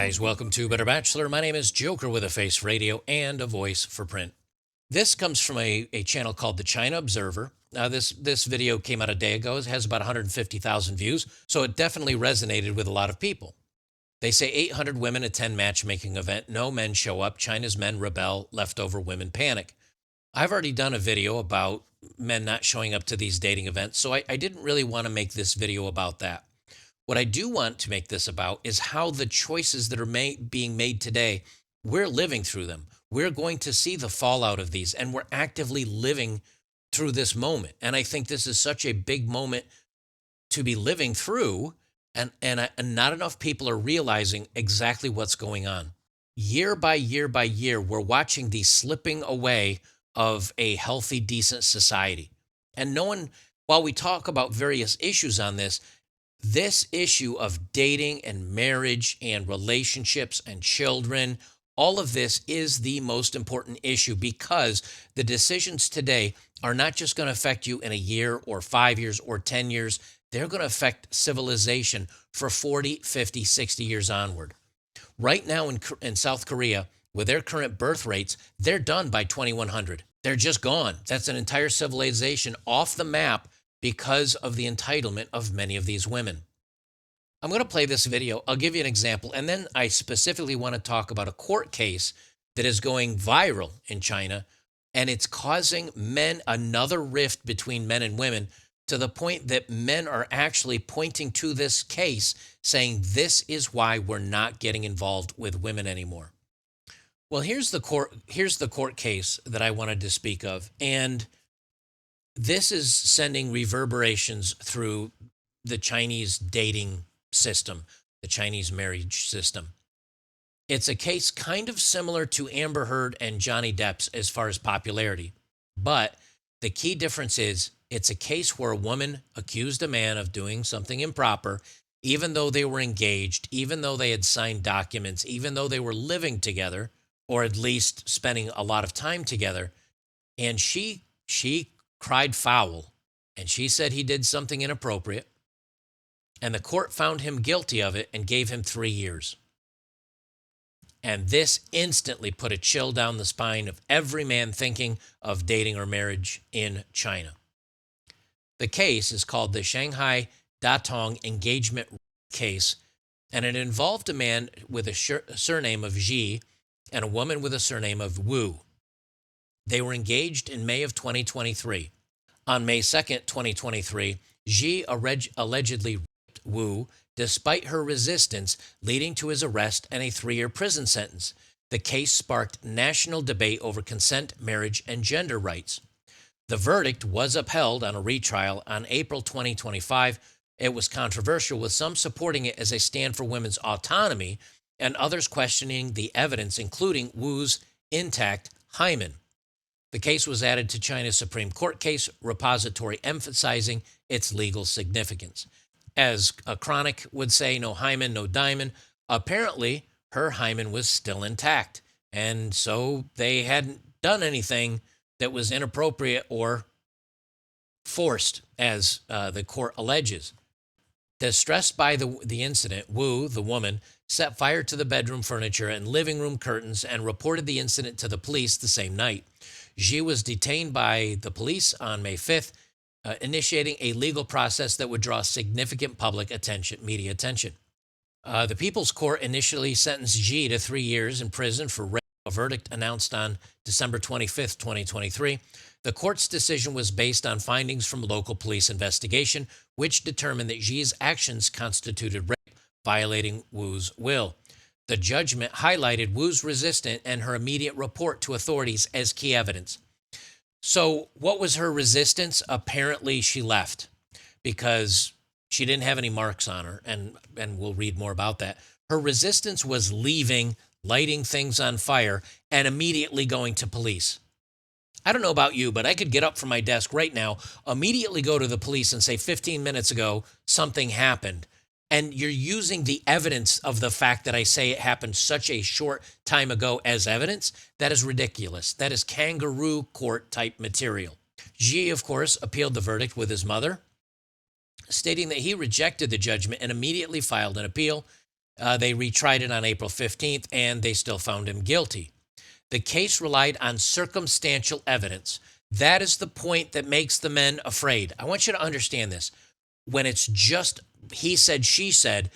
guys, welcome to Better Bachelor. My name is Joker with a face for radio and a voice for print. This comes from a channel called the China Observer. Now, this video came out a day ago. It has about 150,000 views, so it definitely resonated with a lot of people. They say 800 women attend matchmaking event. No men show up. China's men rebel. Leftover women panic. I've already done a video about men not showing up to these dating events, so I didn't really want to make this video about that. What I do want to make this about is how the choices that are being made today, we're living through them. We're going to see the fallout of these, and we're actively living through this moment. And I think this is such a big moment to be living through, and not enough people are realizing exactly what's going on. Year by year by year, we're watching the slipping away of a healthy, decent society. And no one, while we talk about various issues on this issue of dating and marriage and relationships and children, all of this is the most important issue, because the decisions today are not just going to affect you in a year or 5 years or 10 years. They're going to affect civilization for 40, 50, 60 years onward. Right now in South Korea, with their current birth rates, they're done by 2100. They're just gone. That's an entire civilization off the map because of the entitlement of many of these women. I'm going to play this video. I'll give you an example. And then I specifically want to talk about a court case that is going viral in China. And it's causing another rift between men and women, to the point that men are actually pointing to this case saying this is why we're not getting involved with women anymore. Well, here's the court case that I wanted to speak of. And this is sending reverberations through the Chinese dating system, the Chinese marriage system. It's a case kind of similar to Amber Heard and Johnny Depp's as far as popularity. But the key difference is it's a case where a woman accused a man of doing something improper, even though they were engaged, even though they had signed documents, even though they were living together, or at least spending a lot of time together. And she cried foul, and she said he did something inappropriate, and the court found him guilty of it and gave him 3 years. And this instantly put a chill down the spine of every man thinking of dating or marriage in China. The case is called the Shanghai Datong engagement case, and it involved a man with a surname of Xi and a woman with a surname of Wu. They were engaged in May of 2023. On May 2nd, 2023, Xi allegedly raped Wu despite her resistance, leading to his arrest and a 3-year prison sentence. The case sparked national debate over consent, marriage, and gender rights. The verdict was upheld on a retrial on April 2025. It was controversial, with some supporting it as a stand for women's autonomy and others questioning the evidence, including Wu's intact hymen. The case was added to China's Supreme Court case repository, emphasizing its legal significance. As a chronic would say, no hymen, no diamond. Apparently, her hymen was still intact, and so they hadn't done anything that was inappropriate or forced, as the court alleges. Distressed by the incident, Wu, the woman, set fire to the bedroom furniture and living room curtains and reported the incident to the police the same night. Xi was detained by the police on May 5th, initiating a legal process that would draw significant public attention, media attention. The People's Court initially sentenced Xi to 3 years in prison for rape, a verdict announced on December 25th, 2023. The court's decision was based on findings from local police investigation, which determined that Xi's actions constituted rape, violating Wu's will. The judgment highlighted Wu's resistance and her immediate report to authorities as key evidence. So what was her resistance? Apparently she left because she didn't have any marks on her, and we'll read more about that. Her resistance was leaving, lighting things on fire, and immediately going to police. I don't know about you, but I could get up from my desk right now, immediately go to the police and say 15 minutes ago something happened. And you're using the evidence of the fact that I say it happened such a short time ago as evidence. That is ridiculous. That is kangaroo court type material. Xi, of course, appealed the verdict with his mother, stating that he rejected the judgment and immediately filed an appeal. They retried it on April 15th, and they still found him guilty. The case relied on circumstantial evidence. That is the point that makes the men afraid. I want you to understand this. When it's just he said, she said,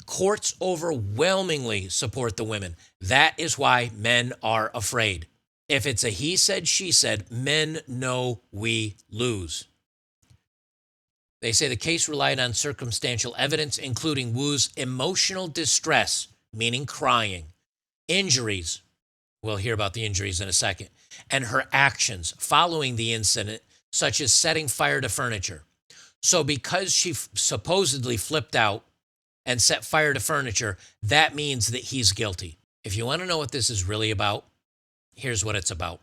courts overwhelmingly support the women. That is why men are afraid. If it's a he said, she said, men know we lose. They say the case relied on circumstantial evidence, including Wu's emotional distress, meaning crying, injuries. We'll hear about the injuries in a second, and her actions following the incident, such as setting fire to furniture. So because she supposedly flipped out and set fire to furniture, that means that he's guilty. If you want to know what this is really about, here's what it's about.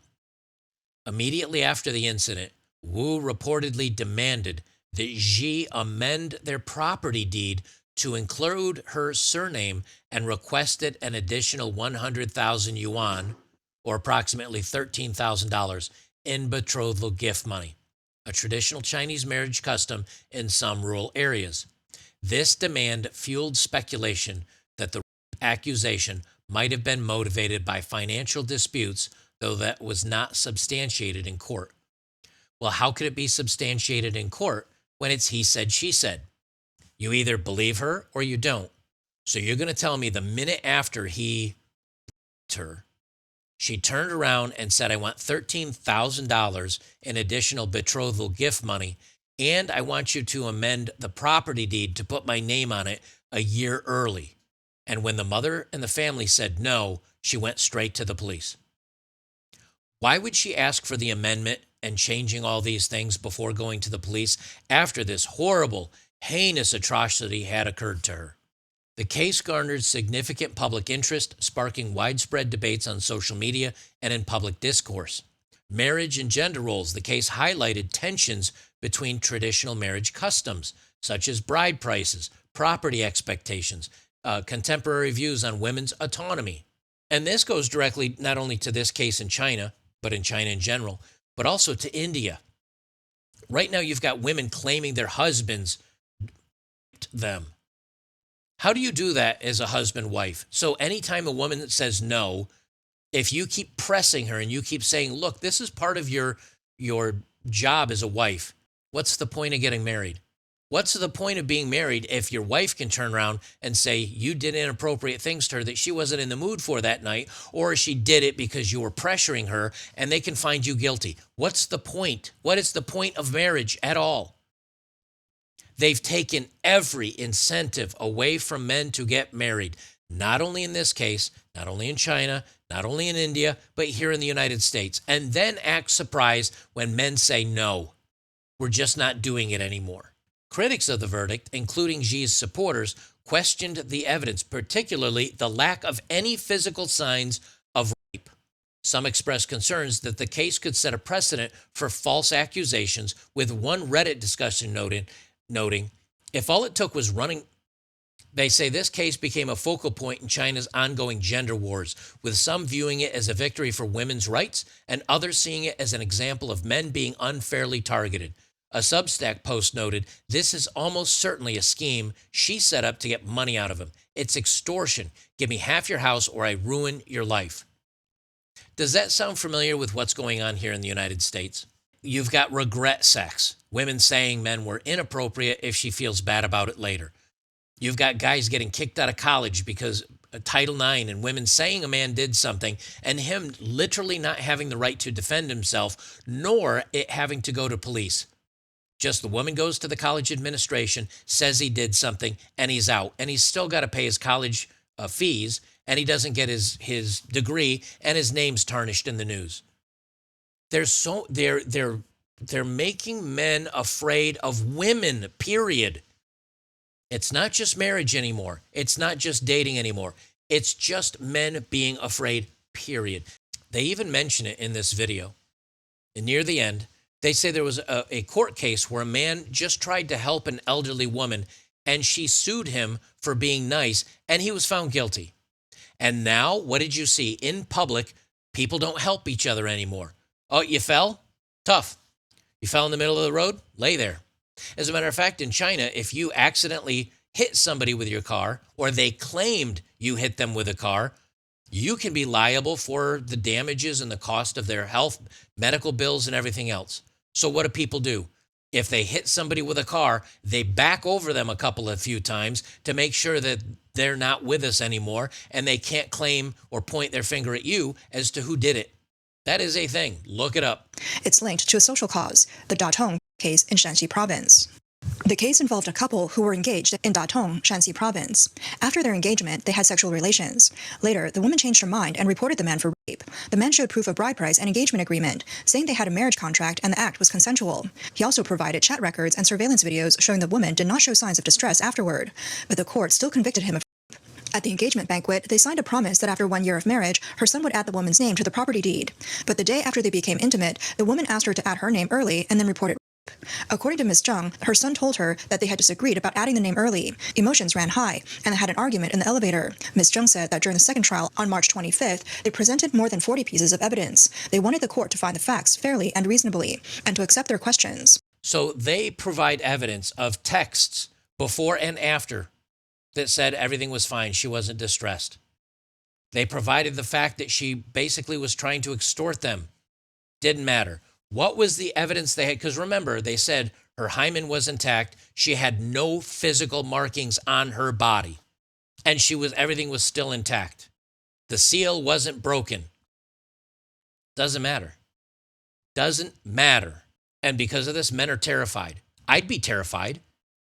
Immediately after the incident, Wu reportedly demanded that Xi amend their property deed to include her surname and requested an additional 100,000 yuan, or approximately $13,000, in betrothal gift money, a traditional Chinese marriage custom in some rural areas. This demand fueled speculation that the accusation might have been motivated by financial disputes, though that was not substantiated in court. Well, how could it be substantiated in court when it's he said, she said? You either believe her or you don't. So you're going to tell me the minute after he her, she turned around and said, I want $13,000 in additional betrothal gift money, and I want you to amend the property deed to put my name on it a year early. And when the mother and the family said no, she went straight to the police. Why would she ask for the amendment and changing all these things before going to the police after this horrible, heinous atrocity had occurred to her? The case garnered significant public interest, sparking widespread debates on social media and in public discourse. Marriage and gender roles. The case highlighted tensions between traditional marriage customs, such as bride prices, property expectations, contemporary views on women's autonomy. And this goes directly not only to this case in China, but in China in general, but also to India. Right now, you've got women claiming their husbands raped them. How do you do that as a husband-wife? So anytime a woman says no, if you keep pressing her and you keep saying, look, this is part of your job as a wife, what's the point of getting married? What's the point of being married if your wife can turn around and say you did inappropriate things to her that she wasn't in the mood for that night, or she did it because you were pressuring her, and they can find you guilty? What's the point? What is the point of marriage at all? They've taken every incentive away from men to get married, not only in this case, not only in China, not only in India, but here in the United States, and then act surprised when men say no. We're just not doing it anymore. Critics of the verdict, including Xi's supporters, questioned the evidence, particularly the lack of any physical signs of rape. Some expressed concerns that the case could set a precedent for false accusations, with one Reddit discussion noting, if all it took was running. They say this case became a focal point in China's ongoing gender wars, with some viewing it as a victory for women's rights and others seeing it as an example of men being unfairly targeted. A Substack post noted, this is almost certainly a scheme she set up to get money out of him. It's extortion. Give me half your house or I ruin your life. Does that sound familiar with what's going on here in the United States? You've got regret sex. Women saying men were inappropriate if she feels bad about it later. You've got guys getting kicked out of college because Title IX, and women saying a man did something and him literally not having the right to defend himself, nor it having to go to police. Just the woman goes to the college administration, says he did something, and he's out. And he's still got to pay his college fees, and he doesn't get his degree, and his name's tarnished in the news. They're making men afraid of women, period. It's not just marriage anymore. It's not just dating anymore. It's just men being afraid, period. They even mention it in this video. And near the end, they say there was a court case where a man just tried to help an elderly woman, and she sued him for being nice, and he was found guilty. And now, what did you see? In public, people don't help each other anymore. Oh, you fell? Tough. You fell in the middle of the road? Lay there. As a matter of fact, in China, if you accidentally hit somebody with your car, or they claimed you hit them with a car, you can be liable for the damages and the cost of their health, medical bills, and everything else. So what do people do? If they hit somebody with a car, they back over them a few times to make sure that they're not with us anymore, and they can't claim or point their finger at you as to who did it. That is a thing. Look it up. It's linked to a social cause, the Datong case in Shanxi province. The case involved a couple who were engaged in Datong, Shanxi province. After their engagement, they had sexual relations. Later, the woman changed her mind and reported the man for rape. The man showed proof of bride price and engagement agreement, saying they had a marriage contract and the act was consensual. He also provided chat records and surveillance videos showing the woman did not show signs of distress afterward, but the court still convicted him of rape. At the engagement banquet, they signed a promise that after 1 year of marriage, her son would add the woman's name to the property deed. But the day after they became intimate, the woman asked her to add her name early and then reported rape. According to Ms. Zheng, her son told her that they had disagreed about adding the name early. Emotions ran high, and they had an argument in the elevator. Ms. Zheng said that during the second trial on March 25th, they presented more than 40 pieces of evidence. They wanted the court to find the facts fairly and reasonably, and to accept their questions. So they provide evidence of texts before and after that said everything was fine. She wasn't distressed. They provided the fact that she basically was trying to extort them. Didn't matter. What was the evidence they had? Because remember, they said her hymen was intact. She had no physical markings on her body, and everything was still intact. The seal wasn't broken. Doesn't matter. Doesn't matter. And because of this, men are terrified. I'd be terrified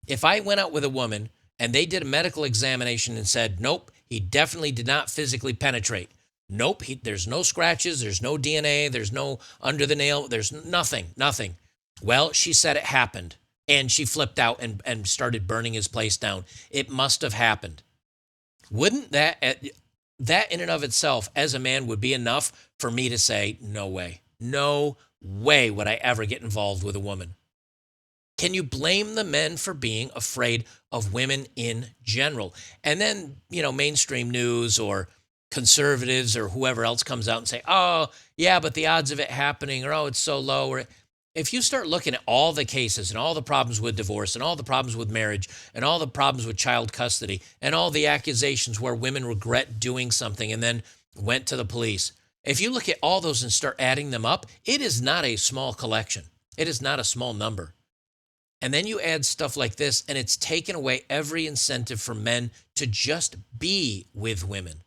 if I went out with a woman and they did a medical examination and said, nope, he definitely did not physically penetrate. Nope, there's no scratches, there's no DNA, there's no under the nail, there's nothing. Well, she said it happened, and she flipped out and started burning his place down. It must have happened. Wouldn't that in and of itself, as a man, would be enough for me to say, no way would I ever get involved with a woman? Can you blame the men for being afraid of women in general? And then, mainstream news or conservatives or whoever else comes out and say, oh, yeah, but the odds of it happening, or oh, it's so low. Or if you start looking at all the cases and all the problems with divorce and all the problems with marriage and all the problems with child custody and all the accusations where women regret doing something and then went to the police, if you look at all those and start adding them up, it is not a small collection. It is not a small number. And then you add stuff like this, and it's taken away every incentive for men to just be with women.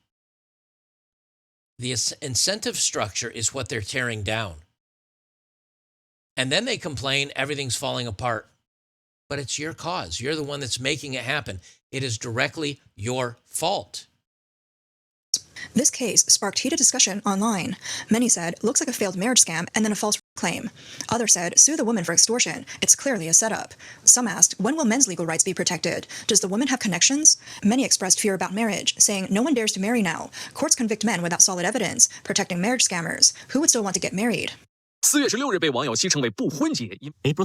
The incentive structure is what they're tearing down. And then they complain everything's falling apart. But it's your cause. You're the one that's making it happen. It is directly your fault. This case sparked heated discussion online. Many said, looks like a failed marriage scam and then a false claim. Others said, sue the woman for extortion. It's clearly a setup. Some asked, when will men's legal rights be protected? Does the woman have connections? Many expressed fear about marriage, saying no one dares to marry now. Courts convict men without solid evidence, protecting marriage scammers. Who would still want to get married? April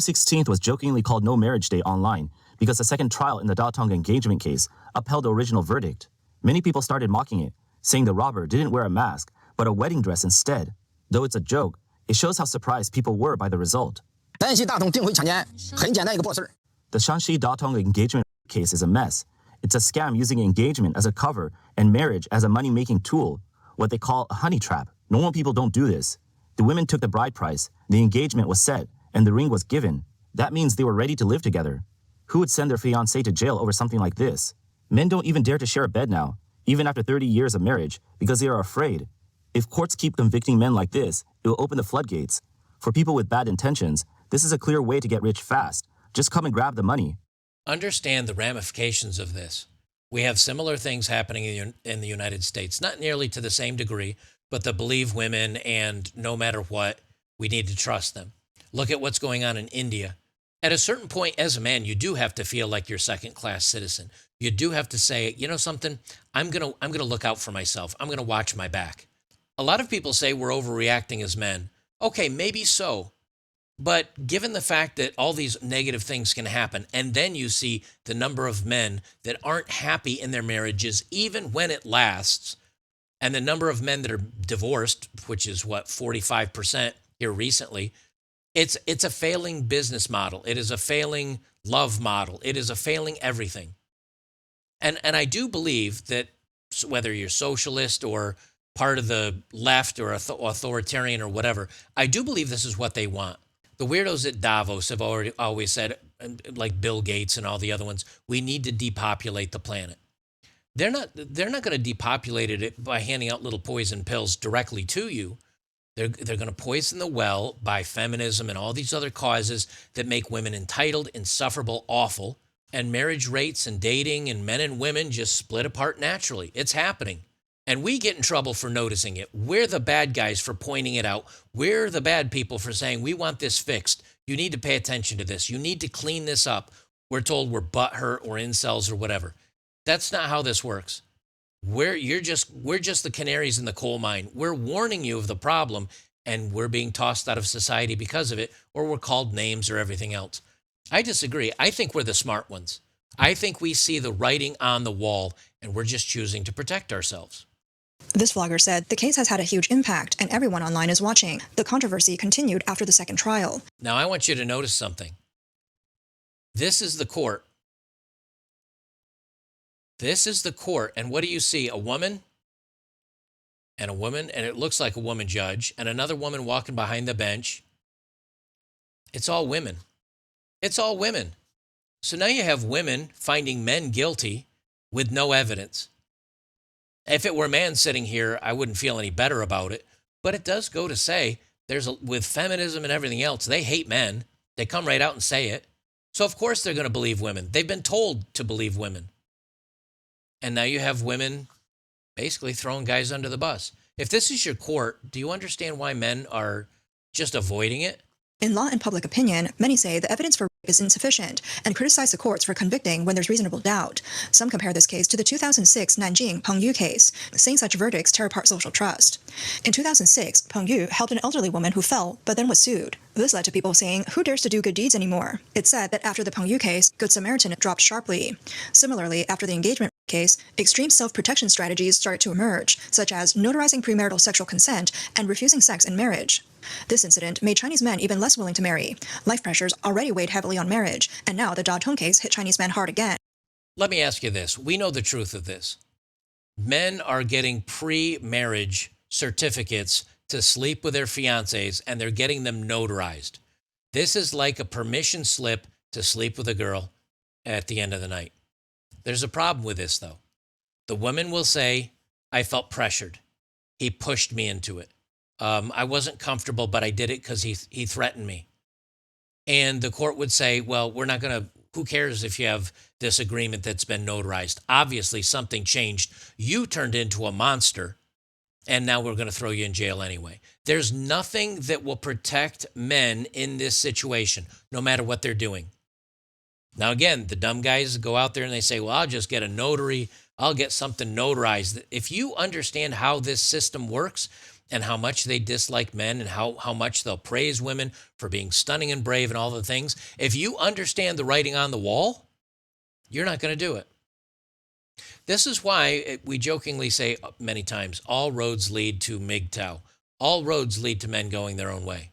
16th was jokingly called No Marriage Day online because the second trial in the Datong engagement case upheld the original verdict. Many people started mocking it, saying the robber didn't wear a mask, but a wedding dress instead. Though it's a joke, it shows how surprised people were by the result. The Shanxi Datong engagement case is a mess. It's a scam using engagement as a cover and marriage as a money-making tool, what they call a honey trap. Normal people don't do this. The women took the bride price, the engagement was set, and the ring was given. That means they were ready to live together. Who would send their fiancé to jail over something like this? Men don't even dare to share a bed now, even after 30 years of marriage, because they are afraid. If courts keep convicting men like this, it will open the floodgates. For people with bad intentions, this is a clear way to get rich fast. Just come and grab the money. Understand the ramifications of this. We have similar things happening in the United States, not nearly to the same degree, but to believe women, and no matter what, we need to trust them. Look at what's going on in India. At a certain point, as a man, you do have to feel like you're second-class citizen. You do have to say, you know something, I'm gonna look out for myself. I'm gonna watch my back. A lot of people say we're overreacting as men. Okay, maybe so. But given the fact that all these negative things can happen, and then you see the number of men that aren't happy in their marriages, even when it lasts, and the number of men that are divorced, which is 45% here recently, it's a failing business model. It is a failing love model. It is a failing everything. And I do believe that whether you're socialist or part of the left or authoritarian or whatever, I do believe this is what they want. The weirdos at Davos have always said, like Bill Gates and all the other ones, we need to depopulate the planet. They're not going to depopulate it by handing out little poison pills directly to you. They're going to poison the well by feminism and all these other causes that make women entitled, insufferable, awful, and marriage rates and dating and men and women just split apart naturally. It's happening. And we get in trouble for noticing it. We're the bad guys for pointing it out. We're the bad people for saying, we want this fixed. You need to pay attention to this. You need to clean this up. We're told we're butthurt or incels or whatever. That's not how this works. We're just the canaries in the coal mine. We're warning you of the problem, and we're being tossed out of society because of it, or we're called names or everything else. I disagree. I think we're the smart ones. I think we see the writing on the wall, and we're just choosing to protect ourselves. This vlogger said the case has had a huge impact and everyone online is watching. The controversy continued after the second trial. Now, I want you to notice something. This is the court. This is the court. And what do you see? A woman, and it looks like a woman judge, and another woman walking behind the bench. It's all women. It's all women. So now you have women finding men guilty with no evidence. If it were a man sitting here, I wouldn't feel any better about it. But it does go to say, with feminism and everything else, they hate men. They come right out and say it. So of course they're going to believe women. They've been told to believe women. And now you have women basically throwing guys under the bus. If this is your court, do you understand why men are just avoiding it? In law and public opinion, many say the evidence for rape is insufficient and criticize the courts for convicting when there's reasonable doubt. Some compare this case to the 2006 Nanjing Peng Yu case, saying such verdicts tear apart social trust. In 2006, Peng Yu helped an elderly woman who fell but then was sued. This led to people saying, who dares to do good deeds anymore? It's said that after the Peng Yu case, Good Samaritan dropped sharply. Similarly, after the engagement case, extreme self-protection strategies started to emerge, such as notarizing premarital sexual consent and refusing sex in marriage. This incident made Chinese men even less willing to marry. Life pressures already weighed heavily on marriage, and now the Datong case hit Chinese men hard again. Let me ask you this. We know the truth of this. Men are getting pre-marriage certificates to sleep with their fiancés, and they're getting them notarized. This is like a permission slip to sleep with a girl at the end of the night. There's a problem with this, though. The woman will say, I felt pressured. He pushed me into it. I wasn't comfortable, but I did it because he threatened me. And the court would say, well, we're not going to, who cares if you have this agreement that's been notarized? Obviously, something changed. You turned into a monster, and now we're going to throw you in jail anyway. There's nothing that will protect men in this situation, no matter what they're doing. Now, again, the dumb guys go out there and they say, well, I'll just get a notary. I'll get something notarized. If you understand how this system works and how much they dislike men and how much they'll praise women for being stunning and brave and all the things, if you understand the writing on the wall, you're not going to do it. This is why we jokingly say many times, all roads lead to MGTOW. All roads lead to men going their own way.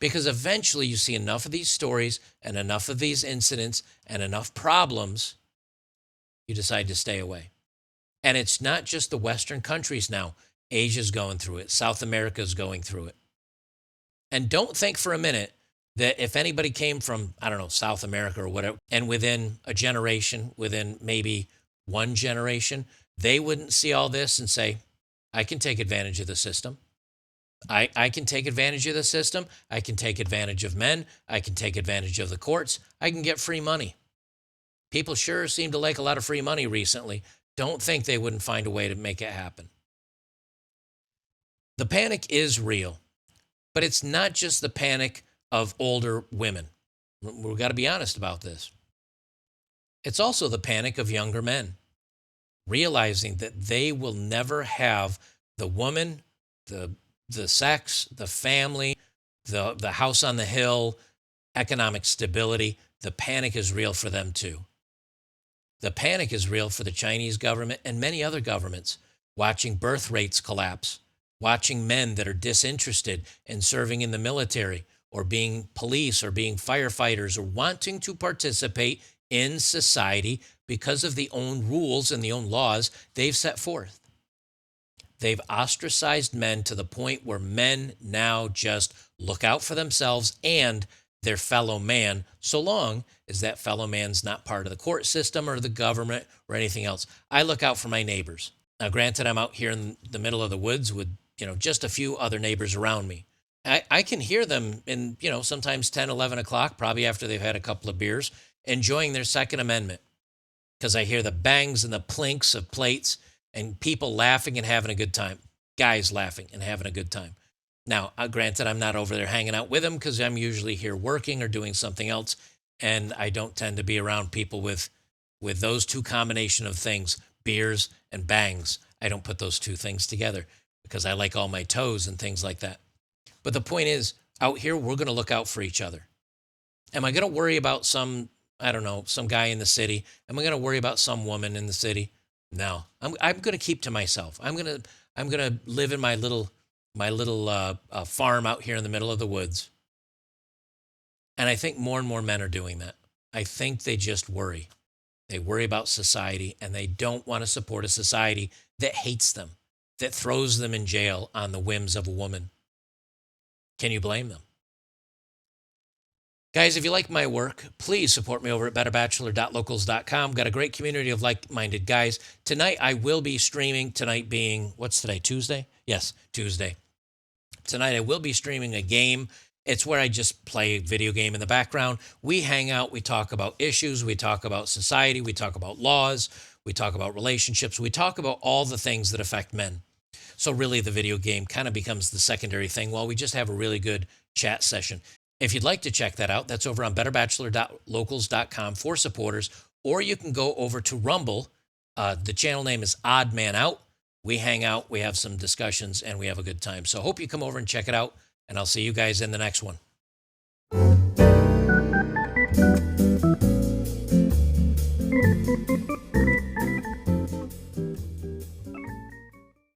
Because eventually you see enough of these stories and enough of these incidents and enough problems, you decide to stay away. And it's not just the Western countries now. Asia's going through it. South America's going through it. And don't think for a minute that if anybody came from, I don't know, South America or whatever, and within a generation, within maybe one generation, they wouldn't see all this and say, I can take advantage of the system. I can take advantage of the system. I can take advantage of men. I can take advantage of the courts. I can get free money. People sure seem to like a lot of free money recently. Don't think they wouldn't find a way to make it happen. The panic is real, but it's not just the panic of older women. We've got to be honest about this. It's also the panic of younger men, realizing that they will never have the woman, the sex, the family, the house on the hill, economic stability. The panic is real for them too. The panic is real for the Chinese government and many other governments, watching birth rates collapse, watching men that are disinterested in serving in the military or being police or being firefighters or wanting to participate in society because of the own rules and the own laws they've set forth. They've ostracized men to the point where men now just look out for themselves and their fellow man, so long as that fellow man's not part of the court system or the government or anything else. I look out for my neighbors. Now, granted, I'm out here in the middle of the woods with, just a few other neighbors around me. I can hear them in, sometimes 10, 11 o'clock, probably after they've had a couple of beers, enjoying their Second Amendment, because I hear the bangs and the plinks of plates and people laughing and having a good time, guys laughing and having a good time. Now, granted, I'm not over there hanging out with them because I'm usually here working or doing something else, and I don't tend to be around people with those two combination of things, beers and bangs. I don't put those two things together because I like all my toes and things like that. But the point is, out here, we're going to look out for each other. Am I going to worry about some guy in the city? Am I going to worry about some woman in the city? No, I'm going to keep to myself. I'm going to live in my little farm out here in the middle of the woods. And I think more and more men are doing that. I think they just worry. They worry about society, and they don't want to support a society that hates them, that throws them in jail on the whims of a woman. Can you blame them? Guys, if you like my work, please support me over at betterbachelor.locals.com. Got a great community of like-minded guys. Tonight, I will be streaming. Tonight being, what's today, Tuesday? Yes, Tuesday. Tonight, I will be streaming a game. It's where I just play a video game in the background. We hang out. We talk about issues. We talk about society. We talk about laws. We talk about relationships. We talk about all the things that affect men. So really, the video game kind of becomes the secondary thing while we just have a really good chat session. If you'd like to check that out, that's over on betterbachelor.locals.com for supporters, or you can go over to Rumble. The channel name is Odd Man Out. We hang out, we have some discussions, and we have a good time. So hope you come over and check it out, and I'll see you guys in the next one.